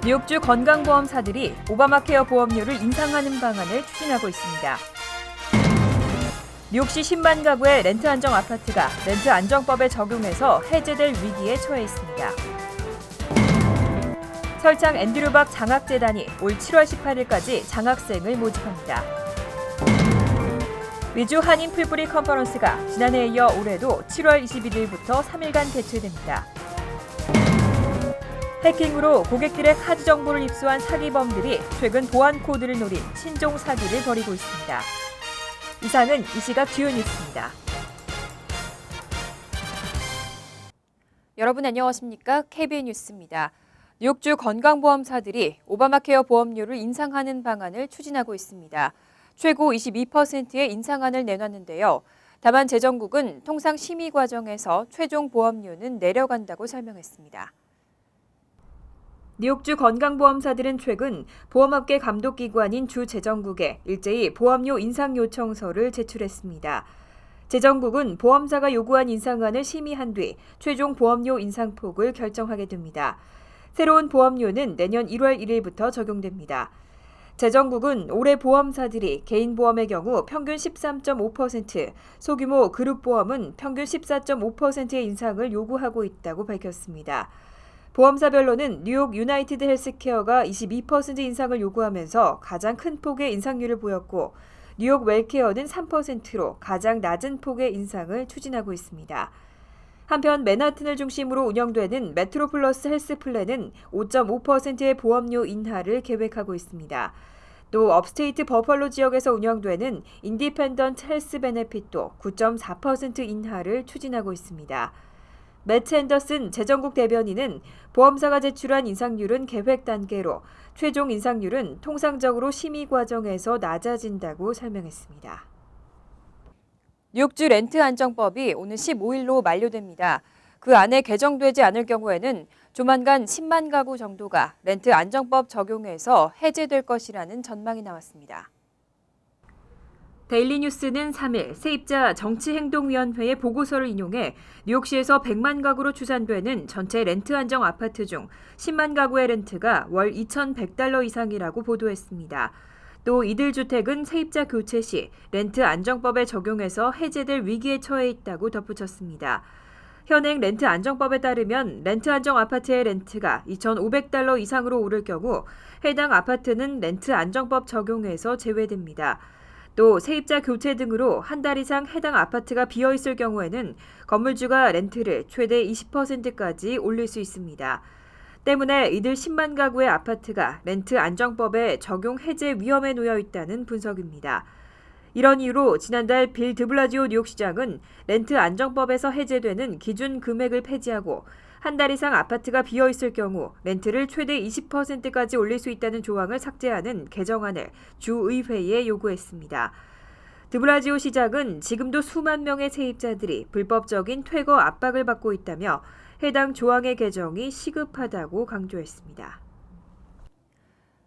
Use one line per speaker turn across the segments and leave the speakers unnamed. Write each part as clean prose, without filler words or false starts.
뉴욕주 건강보험사들이 오바마케어 보험료를 인상하는 방안을 추진하고 있습니다. 뉴욕시 10만 가구의 렌트 안정 아파트가 렌트 안정법에 적용해서 해제될 위기에 처해 있습니다. 설창 앤드류박 장학재단이 올 7월 18일까지 장학생을 모집합니다. 위주 한인 풀뿌리 컨퍼런스가 지난해에 이어 올해도 7월 21일부터 3일간 개최됩니다. 해킹으로 고객들의 카드 정보를 입수한 사기범들이 최근 보안 코드를 노린 신종 사기를 벌이고 있습니다. 이상은 이 시각 주요 뉴스입니다. 여러분 안녕하십니까? KBN 뉴스입니다. 뉴욕주 건강보험사들이 오바마케어 보험료를 인상하는 방안을 추진하고 있습니다. 최고 22%의 인상안을 내놨는데요. 다만 재정국은 통상 심의 과정에서 최종 보험료는 내려간다고 설명했습니다. 뉴욕주 건강보험사들은 최근 보험업계 감독기관인 주 재정국에 일제히 보험료 인상 요청서를 제출했습니다. 재정국은 보험사가 요구한 인상안을 심의한 뒤 최종 보험료 인상폭을 결정하게 됩니다. 새로운 보험료는 내년 1월 1일부터 적용됩니다. 재정국은 올해 보험사들이 개인보험의 경우 평균 13.5%, 소규모 그룹보험은 평균 14.5%의 인상을 요구하고 있다고 밝혔습니다. 보험사별로는 뉴욕 유나이티드 헬스케어가 22% 인상을 요구하면서 가장 큰 폭의 인상률을 보였고 뉴욕 웰케어는 3%로 가장 낮은 폭의 인상을 추진하고 있습니다. 한편 맨하튼을 중심으로 운영되는 메트로플러스 헬스플랜은 5.5%의 보험료 인하를 계획하고 있습니다. 또 업스테이트 버펄로 지역에서 운영되는 인디펜던트 헬스 베네핏도 9.4% 인하를 추진하고 있습니다. 매트 앤더슨 재정국 대변인은 보험사가 제출한 인상률은 계획 단계로 최종 인상률은 통상적으로 심의 과정에서 낮아진다고 설명했습니다. 뉴욕주 렌트 안정법이 오늘 15일로 만료됩니다. 그 안에 개정되지 않을 경우에는 조만간 10만 가구 정도가 렌트 안정법 적용에서 해제될 것이라는 전망이 나왔습니다. 데일리 뉴스는 3일 세입자 정치행동위원회의 보고서를 인용해 뉴욕시에서 100만 가구로 추산되는 전체 렌트 안정 아파트 중 10만 가구의 렌트가 월 2,100달러 이상이라고 보도했습니다. 또 이들 주택은 세입자 교체 시 렌트 안정법에 적용해서 해제될 위기에 처해 있다고 덧붙였습니다. 현행 렌트 안정법에 따르면 렌트 안정 아파트의 렌트가 2,500달러 이상으로 오를 경우 해당 아파트는 렌트 안정법 적용에서 제외됩니다. 또 세입자 교체 등으로 한 달 이상 해당 아파트가 비어 있을 경우에는 건물주가 렌트를 최대 20%까지 올릴 수 있습니다. 때문에 이들 10만 가구의 아파트가 렌트 안정법에 적용 해제 위험에 놓여 있다는 분석입니다. 이런 이유로 지난달 빌 드블라지오 뉴욕시장은 렌트 안정법에서 해제되는 기준 금액을 폐지하고 한 달 이상 아파트가 비어 있을 경우 렌트를 최대 20%까지 올릴 수 있다는 조항을 삭제하는 개정안을 주의회에 요구했습니다. 드블라지오 시장은 지금도 수만 명의 세입자들이 불법적인 퇴거 압박을 받고 있다며 해당 조항의 개정이 시급하다고 강조했습니다.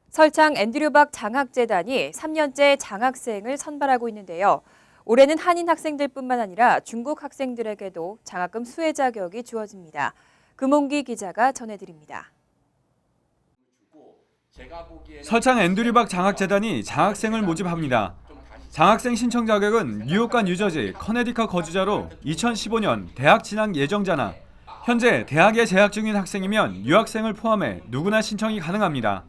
설창 앤드류박 장학재단이 3년째 장학생을 선발하고 있는데요. 올해는 한인 학생들뿐만 아니라 중국 학생들에게도 장학금 수혜 자격이 주어집니다. 금홍기 기자가 전해드립니다.
설창 앤드류박 장학재단이 장학생을 모집합니다. 장학생 신청 자격은 뉴욕과 뉴저지, 커네디컷 거주자로 2015년 대학 진학 예정자나 현재 대학에 재학 중인 학생이면 유학생을 포함해 누구나 신청이 가능합니다.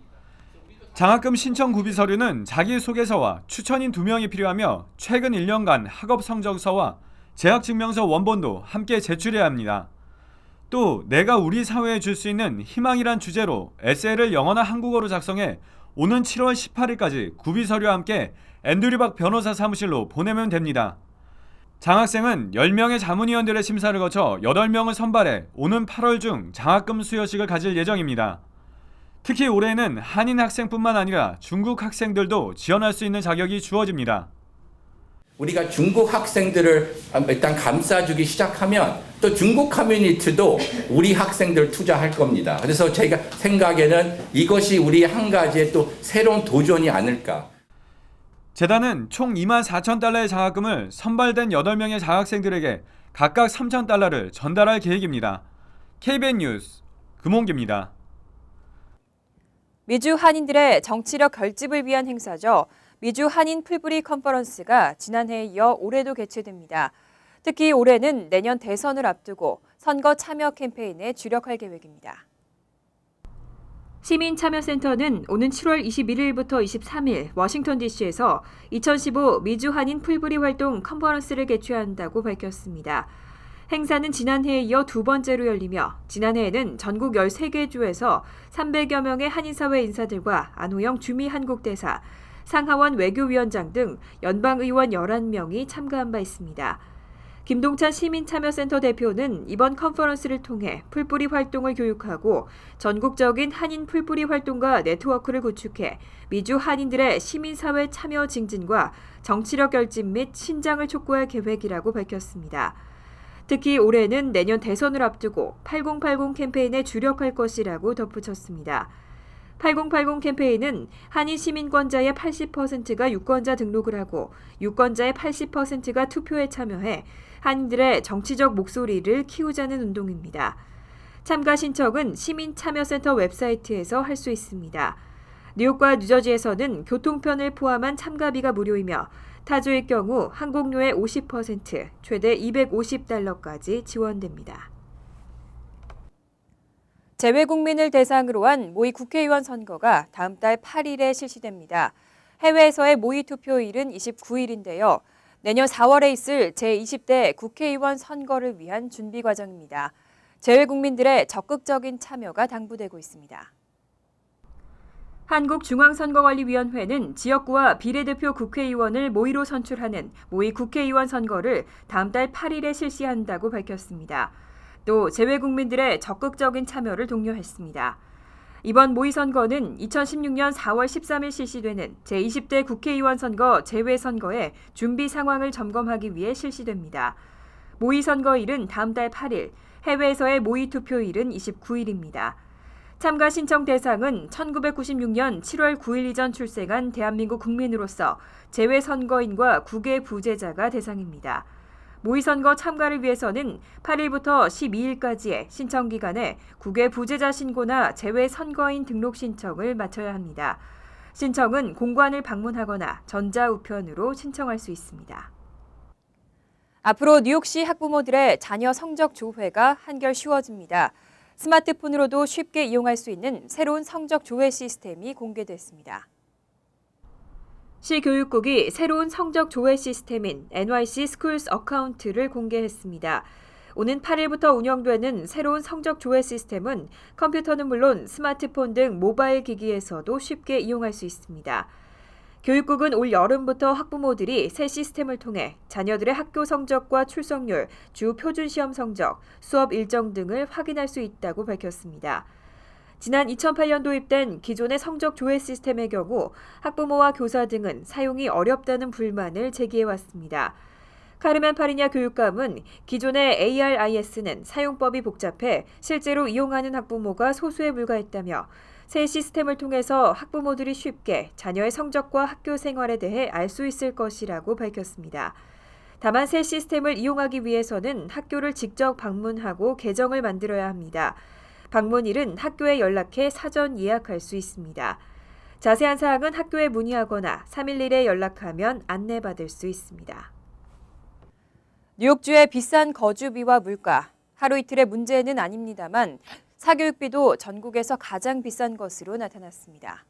장학금 신청 구비 서류는 자기소개서와 추천인 2명이 필요하며 최근 1년간 학업 성적서와 재학증명서 원본도 함께 제출해야 합니다. 또 내가 우리 사회에 줄 수 있는 희망이란 주제로 에세이를 영어나 한국어로 작성해 오는 7월 18일까지 구비 서류와 함께 앤드류박 변호사 사무실로 보내면 됩니다. 장학생은 10명의 자문위원들의 심사를 거쳐 8명을 선발해 오는 8월 중 장학금 수여식을 가질 예정입니다. 특히 올해는 한인 학생뿐만 아니라 중국 학생들도 지원할 수 있는 자격이 주어집니다.
우리가 중국 학생들을 일단 감싸주기 시작하면 또 중국 커뮤니티도 우리 학생들 투자할 겁니다. 그래서 제가 생각에는 이것이 우리 한 가지의 또 새로운 도전이 아닐까.
재단은 총 24,000달러의 장학금을 선발된 8명의 장학생들에게 각각 3,000달러를 전달할 계획입니다. KBN 뉴스 금홍기입니다.
미주 한인들의 정치력 결집을 위한 행사죠. 미주 한인 풀뿌리 컨퍼런스가 지난해에 이어 올해도 개최됩니다. 특히 올해는 내년 대선을 앞두고 선거 참여 캠페인에 주력할 계획입니다. 시민참여센터는 오는 7월 21일부터 23일 워싱턴 DC에서 2015 미주 한인 풀뿌리 활동 컨퍼런스를 개최한다고 밝혔습니다. 행사는 지난해에 이어 두 번째로 열리며 지난해에는 전국 13개 주에서 300여 명의 한인사회 인사들과 안호영 주미 한국대사, 상하원 외교위원장 등 연방의원 11명이 참가한 바 있습니다. 김동찬 시민참여센터 대표는 이번 컨퍼런스를 통해 풀뿌리 활동을 교육하고 전국적인 한인 풀뿌리 활동가 네트워크를 구축해 미주 한인들의 시민사회 참여 증진과 정치력 결집 및 신장을 촉구할 계획이라고 밝혔습니다. 특히 올해는 내년 대선을 앞두고 8080 캠페인에 주력할 것이라고 덧붙였습니다. 8080 캠페인은 한인 시민권자의 80%가 유권자 등록을 하고 유권자의 80%가 투표에 참여해 한인들의 정치적 목소리를 키우자는 운동입니다. 참가 신청은 시민참여센터 웹사이트에서 할 수 있습니다. 뉴욕과 뉴저지에서는 교통편을 포함한 참가비가 무료이며 타주일 경우 항공료의 50%, 최대 $250까지 지원됩니다. 재외국민을 대상으로 한 모의 국회의원 선거가 다음 달 8일에 실시됩니다. 해외에서의 모의 투표일은 29일인데요. 내년 4월에 있을 제20대 국회의원 선거를 위한 준비 과정입니다. 재외국민들의 적극적인 참여가 당부되고 있습니다. 한국중앙선거관리위원회는 지역구와 비례대표 국회의원을 모의로 선출하는 모의 국회의원 선거를 다음 달 8일에 실시한다고 밝혔습니다. 또 재외국민들의 적극적인 참여를 독려했습니다. 이번 모의 선거는 2016년 4월 13일 실시되는 제20대 국회의원 선거 재외선거의 준비 상황을 점검하기 위해 실시됩니다. 모의 선거일은 다음 달 8일, 해외에서의 모의 투표일은 29일입니다. 참가 신청 대상은 1996년 7월 9일 이전 출생한 대한민국 국민으로서 재외선거인과 국외 부재자가 대상입니다. 모의선거 참가를 위해서는 8일부터 12일까지의 신청 기간에 국외 부재자 신고나 재외선거인 등록 신청을 마쳐야 합니다. 신청은 공관을 방문하거나 전자우편으로 신청할 수 있습니다. 앞으로 뉴욕시 학부모들의 자녀 성적 조회가 한결 쉬워집니다. 스마트폰으로도 쉽게 이용할 수 있는 새로운 성적 조회 시스템이 공개됐습니다. 시 교육국이 새로운 성적 조회 시스템인 NYC Schools 어카운트를 공개했습니다. 오는 8일부터 운영되는 새로운 성적 조회 시스템은 컴퓨터는 물론 스마트폰 등 모바일 기기에서도 쉽게 이용할 수 있습니다. 교육국은 올 여름부터 학부모들이 새 시스템을 통해 자녀들의 학교 성적과 출석률, 주 표준시험 성적, 수업 일정 등을 확인할 수 있다고 밝혔습니다. 지난 2008년 도입된 기존의 성적 조회 시스템의 경우 학부모와 교사 등은 사용이 어렵다는 불만을 제기해왔습니다. 카르멘 파리냐 교육감은 기존의 ARIS는 사용법이 복잡해 실제로 이용하는 학부모가 소수에 불과했다며 새 시스템을 통해서 학부모들이 쉽게 자녀의 성적과 학교 생활에 대해 알 수 있을 것이라고 밝혔습니다. 다만 새 시스템을 이용하기 위해서는 학교를 직접 방문하고 계정을 만들어야 합니다. 방문일은 학교에 연락해 사전 예약할 수 있습니다. 자세한 사항은 학교에 문의하거나 311에 연락하면 안내받을 수 있습니다. 뉴욕주의 비싼 거주비와 물가, 하루 이틀의 문제는 아닙니다만 사교육비도 전국에서 가장 비싼 것으로 나타났습니다.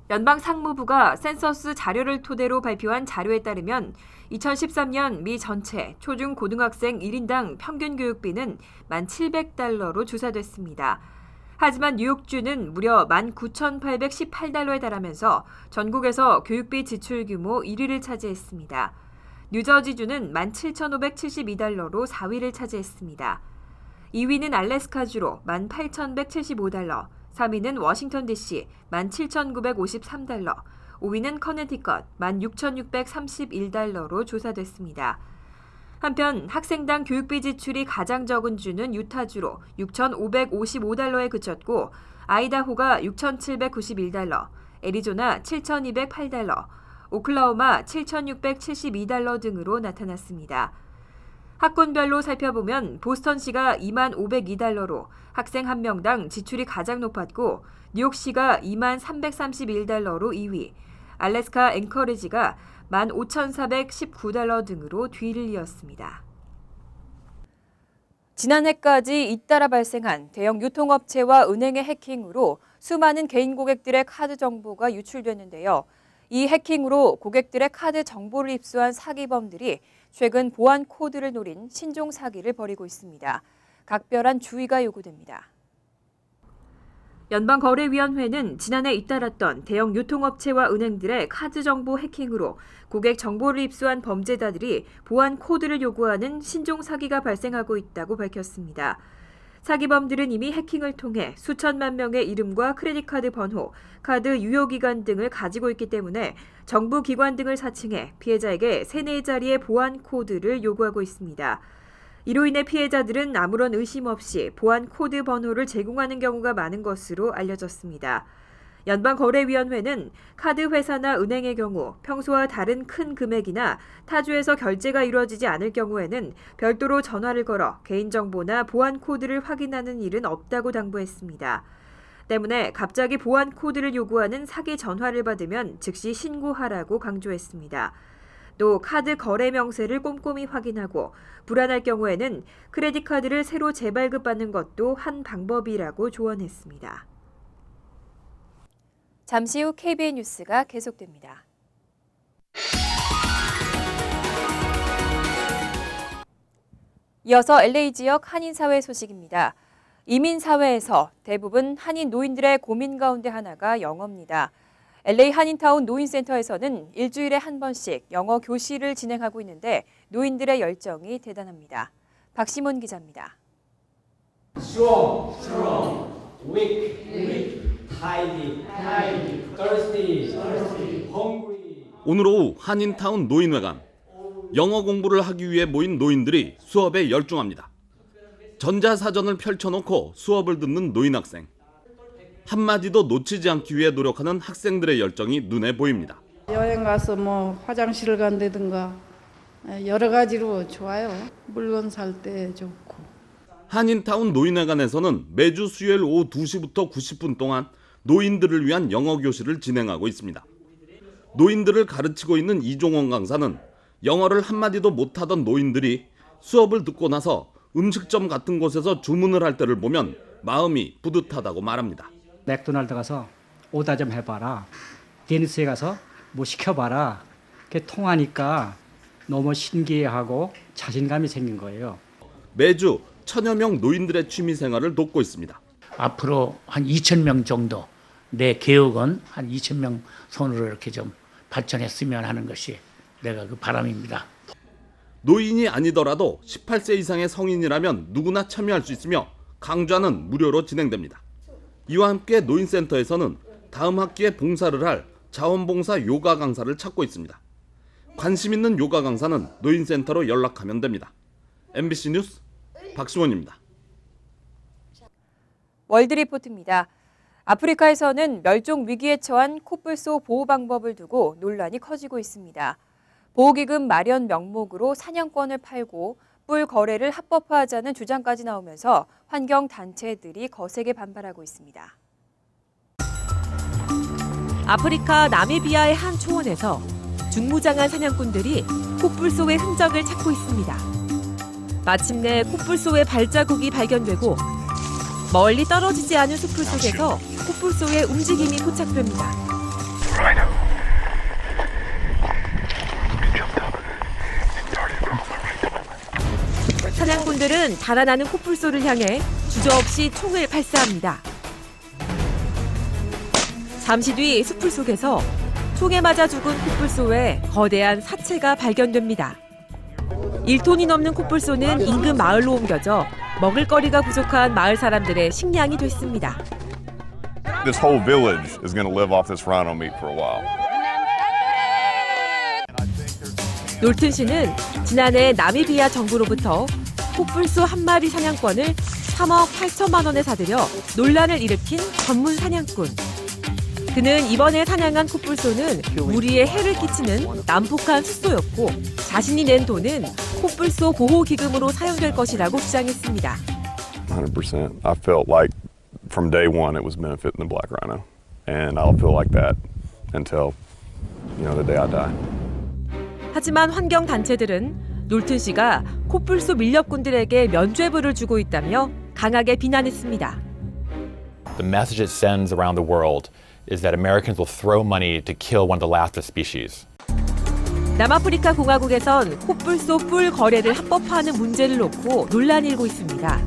연방상무부가 센서스 자료를 토대로 발표한 자료에 따르면 2013년 미 전체 초중고등학생 1인당 평균 교육비는 $1,700로 조사됐습니다. 하지만 뉴욕주는 무려 $19,818에 달하면서 전국에서 교육비 지출 규모 1위를 차지했습니다. 뉴저지주는 $17,572로 4위를 차지했습니다. 2위는 알래스카주로 $18,175, 3위는 워싱턴 DC $17,953, 5위는 커네티컷 $16,631로 조사됐습니다. 한편 학생당 교육비 지출이 가장 적은 주는 유타주로 $6,555에 그쳤고 아이다호가 $6,791, 애리조나 $7,208, 오클라호마 $7,672 등으로 나타났습니다. 학군별로 살펴보면 보스턴시가 2502달러로 학생 한 명당 지출이 가장 높았고 뉴욕시가 2331달러로 2위, 알래스카 앵커리지가 15,419달러 등으로 뒤를 이었습니다. 지난해까지 잇따라 발생한 대형 유통업체와 은행의 해킹으로 수많은 개인 고객들의 카드 정보가 유출됐는데요. 이 해킹으로 고객들의 카드 정보를 입수한 사기범들이 최근 보안 코드를 노린 신종 사기를 벌이고 있습니다. 각별한 주의가 요구됩니다. 연방거래위원회는 지난해 잇따랐던 대형 유통업체와 은행들의 카드 정보 해킹으로 고객 정보를 입수한 범죄자들이 보안 코드를 요구하는 신종 사기가 발생하고 있다고 밝혔습니다. 사기범들은 이미 해킹을 통해 수천만 명의 이름과 크레딧카드 번호, 카드 유효기간 등을 가지고 있기 때문에 정부 기관 등을 사칭해 피해자에게 3-4자리의 보안 코드를 요구하고 있습니다. 이로 인해 피해자들은 아무런 의심 없이 보안 코드 번호를 제공하는 경우가 많은 것으로 알려졌습니다. 연방거래위원회는 카드 회사나 은행의 경우 평소와 다른 큰 금액이나 타주에서 결제가 이루어지지 않을 경우에는 별도로 전화를 걸어 개인정보나 보안 코드를 확인하는 일은 없다고 당부했습니다. 때문에 갑자기 보안 코드를 요구하는 사기 전화를 받으면 즉시 신고하라고 강조했습니다. 또 카드 거래 명세를 꼼꼼히 확인하고 불안할 경우에는 크레딧 카드를 새로 재발급받는 것도 한 방법이라고 조언했습니다. 잠시 후 KBN 뉴스가 계속됩니다. 이어서 LA 지역 한인사회 소식입니다. 이민사회에서 대부분 한인 노인들의 고민 가운데 하나가 영어입니다. LA 한인타운 노인센터에서는 일주일에 한 번씩 영어 교실을 진행하고 있는데 노인들의 열정이 대단합니다. 박시몬 기자입니다.
strong, weak, tidy, thirsty, hungry.
오늘 오후 한인타운 노인회관. 영어 공부를 하기 위해 모인 노인들이 수업에 열중합니다. 전자사전을 펼쳐놓고 수업을 듣는 노인 학생. 한마디도 놓치지 않기 위해 노력하는 학생들의 열정이 눈에 보입니다.
여행 가서 화장실을 간다든가 여러 가지로 좋아요. 물건 살 때 좋고.
한인타운 노인회관에서는 매주 수요일 오후 2시부터 90분 동안 노인들을 위한 영어 교실을 진행하고 있습니다. 노인들을 가르치고 있는 이종원 강사는 영어를 한마디도 못하던 노인들이 수업을 듣고 나서 음식점 같은 곳에서 주문을 할 때를 보면 마음이 뿌듯하다고 말합니다.
맥도날드 가서 오다 좀 해봐라. 데니스에 가서 뭐 시켜봐라. 그게 통하니까 너무 신기해하고 자신감이 생긴 거예요.
매주 1000여 명 노인들의 취미 생활을 돕고 있습니다.
앞으로 한 2,000명 정도 내 계획은 한 2,000명 손으로 이렇게 좀 발전했으면 하는 것이 내가 그 바람입니다.
노인이 아니더라도 18세 이상의 성인이라면 누구나 참여할 수 있으며 강좌는 무료로 진행됩니다. 이와 함께 노인센터에서는 다음 학기에 봉사를 할 자원봉사 요가 강사를 찾고 있습니다. 관심 있는 요가 강사는 노인센터로 연락하면 됩니다. MBC 뉴스 박시원입니다.
월드리포트입니다. 아프리카에서는 멸종 위기에 처한 코뿔소 보호 방법을 두고 논란이 커지고 있습니다. 보호기금 마련 명목으로 사냥권을 팔고 뿔 거래를 합법화하자는 주장까지 나오면서 환경단체들이 거세게 반발하고 있습니다.
아프리카 나미비아의 한 초원에서 중무장한 사냥꾼들이 코뿔소의 흔적을 찾고 있습니다. 마침내 코뿔소의 발자국이 발견되고 멀리 떨어지지 않은 숲을 속에서 코뿔소의 움직임이 포착됩니다. 사냥꾼들은 달아나는 코뿔소를 향해 주저없이 총을 발사합니다. 잠시 뒤 숲을 속에서 총에 맞아 죽은 코뿔소의 거대한 사체가 발견됩니다. 1톤이 넘는 코뿔소는 인근 마을로 옮겨져 먹을거리가 부족한 마을 사람들의 식량이 됐습니다.
This whole village is going to live off this rhino meat for a while.
놀튼 씨는 지난해 나미비아 정부로부터 코뿔소 한 마리 사냥권을 3억 8천만 원에 사들여 논란을 일으킨 전문 사냥꾼. 그는 이번에 사냥한 코뿔소는 우리에 해를 끼치는 난폭한 숫소였고 자신이 낸 돈은 코뿔소 보호 기금으로 사용될 것이라고 주장했습니다.
100%. I felt like from day one it was benefiting the black rhino, and I'll feel like that until, the day I die.
하지만 환경 단체들은 놀튼 씨가 코뿔소 밀렵꾼들에게 면죄부를 주고 있다며 강하게 비난했습니다.
The message it sends around the world is that Americans will throw money to kill one of the last of species.
남아프리카 공화국에선 코뿔소 뿔 거래를 합법화하는 문제를 놓고 논란이 일고 있습니다.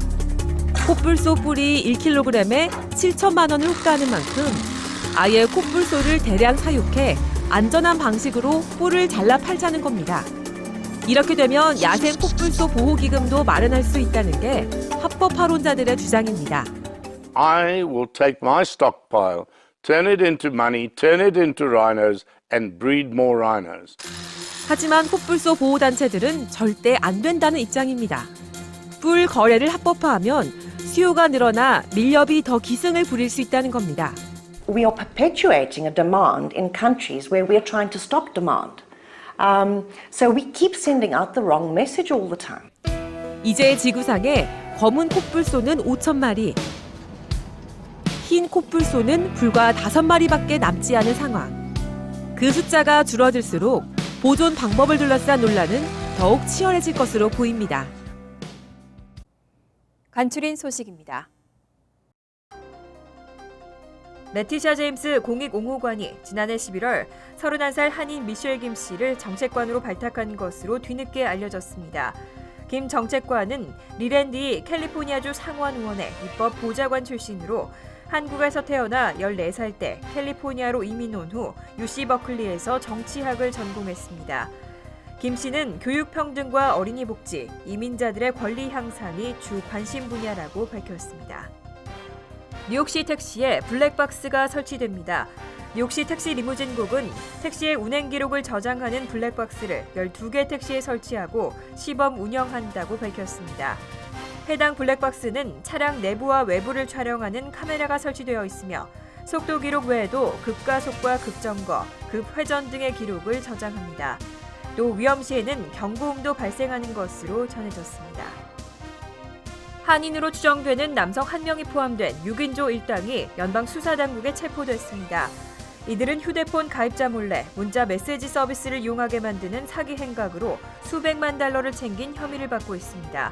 코뿔소 뿔이 1kg에 7천만 원을 호가하는 만큼 아예 코뿔소를 대량 사육해 안전한 방식으로 뿔을 잘라 팔자는 겁니다. 이렇게 되면 야생 코뿔소 보호 기금도 마련할 수 있다는 게 합법화론자들의 주장입니다.
I will take my stockpile, turn it into money, turn it into rhinos and breed more rhinos.
하지만 코뿔소 보호 단체들은 절대 안 된다는 입장입니다. 뿔 거래를 합법화하면 수요가 늘어나 밀렵이 더 기승을 부릴 수 있다는 겁니다.
We are perpetuating a demand in countries where we are trying to stop demand. So we keep sending out the wrong message all the time.
이제 지구상에 검은 코뿔소는 5천 마리, 흰 코뿔소는 불과 5마리밖에 남지 않은 상황. 그 숫자가 줄어들수록 보존 방법을 둘러싼 논란은 더욱 치열해질 것으로 보입니다.
간추린 소식입니다. 레티샤 제임스 공익 옹호관이 지난해 11월 31살 한인 미셸 김 씨를 정책관으로 발탁한 것으로 뒤늦게 알려졌습니다. 김 정책관은 리랜디 캘리포니아주 상원의원의 입법 보좌관 출신으로 한국에서 태어나 14살 때 캘리포니아로 이민 온 후 UC 버클리에서 정치학을 전공했습니다. 김 씨는 교육 평등과 어린이 복지, 이민자들의 권리 향상이 주 관심 분야라고 밝혔습니다. 뉴욕시 택시에 블랙박스가 설치됩니다. 뉴욕시 택시 리무진국은 택시의 운행 기록을 저장하는 블랙박스를 12개 택시에 설치하고 시범 운영한다고 밝혔습니다. 해당 블랙박스는 차량 내부와 외부를 촬영하는 카메라가 설치되어 있으며 속도 기록 외에도 급가속과 급정거, 급회전 등의 기록을 저장합니다. 또 위험 시에는 경고음도 발생하는 것으로 전해졌습니다. 한인으로 추정되는 남성 1명이 포함된 6인조 일당이 연방수사당국에 체포됐습니다. 이들은 휴대폰 가입자 몰래 문자 메시지 서비스를 이용하게 만드는 사기 행각으로 수백만 달러를 챙긴 혐의를 받고 있습니다.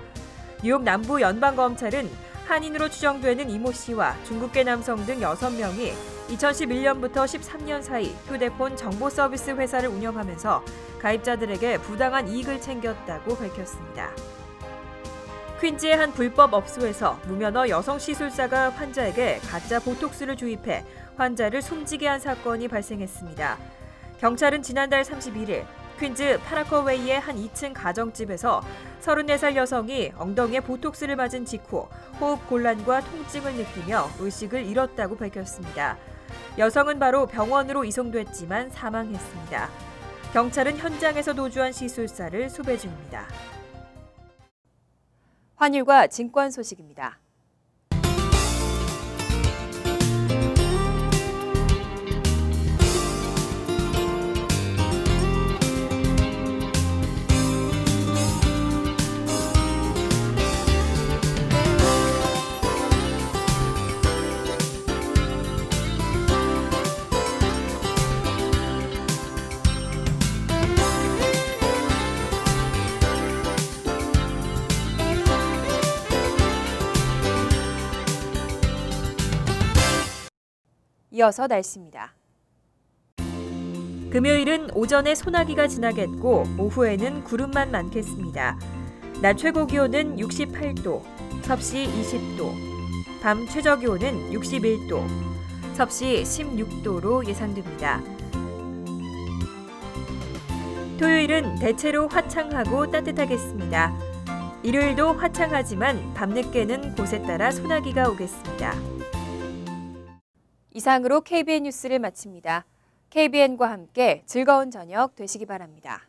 뉴욕 남부 연방검찰은 한인으로 추정되는 이모 씨와 중국계 남성 등 6명이 2011년부터 13년 사이 휴대폰 정보 서비스 회사를 운영하면서 가입자들에게 부당한 이익을 챙겼다고 밝혔습니다. 퀸즈의 한 불법 업소에서 무면허 여성 시술사가 환자에게 가짜 보톡스를 주입해 환자를 숨지게 한 사건이 발생했습니다. 경찰은 지난달 31일 퀸즈 파라커웨이의 한 2층 가정집에서 34살 여성이 엉덩이에 보톡스를 맞은 직후 호흡 곤란과 통증을 느끼며 의식을 잃었다고 밝혔습니다. 여성은 바로 병원으로 이송됐지만 사망했습니다. 경찰은 현장에서 도주한 시술사를 수배 중입니다. 환율과 증권 소식입니다. 이어서 날씨입니다. 금요일은 오전에 소나기가 지나겠고 오후에는 구름만 많겠습니다. 낮 최고 기온은 68도, 섭씨 20도, 밤 최저 기온은 61도, 섭씨 16도로 예상됩니다. 토요일은 대체로 화창하고 따뜻하겠습니다. 일요일도 화창하지만 밤늦게는 곳에 따라 소나기가 오겠습니다. 이상으로 KBN 뉴스를 마칩니다. KBN과 함께 즐거운 저녁 되시기 바랍니다.